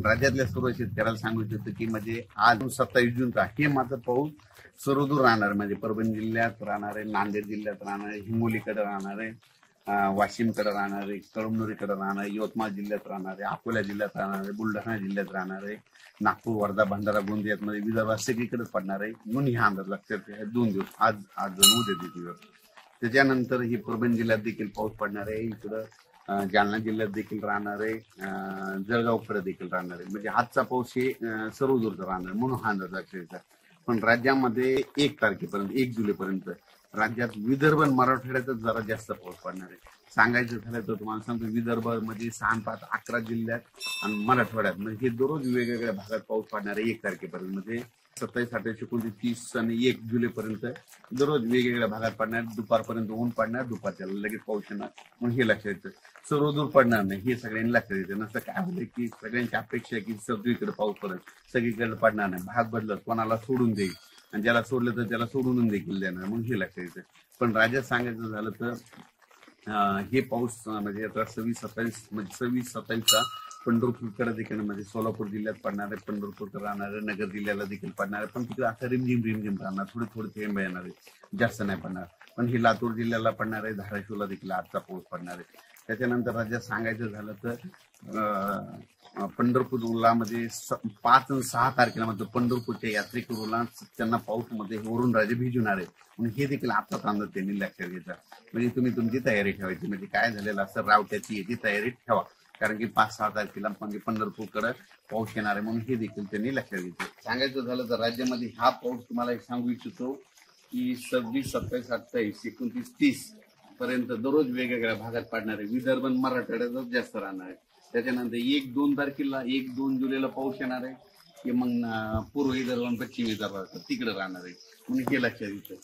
राज्यातल्या सर्व शेतकऱ्याला सांगू इच्छितो की म्हणजे आज 27 जूनचा हे मात्र पाऊस सर्वदूर राहणार, म्हणजे परभणी जिल्ह्यात राहणार आहे, नांदेड जिल्ह्यात राहणार आहे, हिंगोलीकडे राहणार आहे, वाशिमकडे राहणार आहे, कळमनुरीकडे राहणार आहे, यवतमाळ जिल्ह्यात राहणार आहे, अकोला जिल्ह्यात राहणार आहे, बुलढाणा जिल्ह्यात राहणार आहे, नागपूर, वर्धा, भंडारा, गोंदियात मध्ये विदर्भात सगळीकडेच पडणार आहे म्हणून हा अंदाज लक्षात घ्या. 2 दिवस आज आज उद्या दिवस. त्याच्यानंतर ही परभणी जिल्ह्यात देखील पाऊस पडणार आहे, इकडं जालना जिल्ह्यात देखील राहणार आहे, जळगावकडे देखील राहणार आहे. म्हणजे आजचा पाऊस हे सर्व दूरचा राहणार म्हणून हा अंदाज लक्षात घ्यायचा. पण राज्यामध्ये 1 तारखेपर्यंत 1 जुलैपर्यंत राज्यात विदर्भ आणि मराठवाड्यातच जरा जास्त पाऊस पडणार आहे. सांगायचं झालं तर तुम्हाला सांगतो, विदर्भामध्ये 6 5 11 जिल्ह्यात आणि मराठवाड्यात म्हणजे हे दररोज वेगवेगळ्या भागात पाऊस पडणार आहे 1 तारखेपर्यंत. म्हणजे 27, 28, 29, 30 आणि 1 जुलैपर्यंत दररोज वेगवेगळ्या भागात पडणार. दुपारपर्यंत ऊन पडणार, दुपारच्या लगेच पाऊस येणार म्हणून हे लक्षात येतं. सर्वदूर पडणार नाही हे सगळ्यांनी लक्षात येतं. नसतं काय होतं की सगळ्यांची अपेक्षा आहे की सगळीकडे पाऊस पडेल, सगळीकडे पडणार नाही. भाग बदलत, कोणाला सोडून देईल आणि ज्याला सोडलं तर त्याला सोडून देखील देणार म्हणून हे लक्षात येतं. पण राज्यात सांगायचं झालं तर हे पाऊस म्हणजे आता 26-27 म्हणजे 26-27चा पंढरपूरकडे देखील म्हणजे सोलापूर जिल्ह्यात पडणार आहे, पंढरपूरकडे राहणार आहे, नगर जिल्ह्याला देखील पडणार आहे. पण तिकडे आता रिमझिम राहणार, थोडे थोडे थेंब येणार आहे, जास्त नाही पडणार. पण हे लातूर जिल्ह्याला पडणार आहे, धाराशिवला देखील आजचा पाऊस पडणार आहे. त्याच्यानंतर राज्यात सांगायचं झालं तर पंढरपूरला म्हणजे 5 आणि 6 तारखेला म्हणजे पंढरपूरच्या यात्रेकरूला त्यांना पाऊस मध्ये वरून राजे भिजवणार आहे म्हणून हे देखील आताच अंदाज त्यांनी लक्षात घ्यायचा. म्हणजे तुम्ही तुमची तयारी ठेवायची. म्हणजे काय झालेलं असं रावट्याची याची तयारी ठेवा, कारण की 5-6 तारखेला म्हणजे पंढरपूरकडे पाऊस येणार आहे म्हणून हे देखील त्यांनी लक्षात घ्यायचं. सांगायचं झालं तर राज्यामध्ये हा पाऊस तुम्हाला एक सांगू इच्छितो की 26, 27, 28, 29, 30 पर्यंत दररोज वेगवेगळ्या भागात पडणार आहे. विदर्भ आणि मराठवाड्यातच जास्त राहणार आहे. त्याच्यानंतर 1-2 तारखेला 1-2 जुलैला पाऊस येणार आहे की मग पूर्व विदर्भ आणि पश्चिम विदर्भात तिकडे राहणार आहे म्हणून हे लक्षात येतं.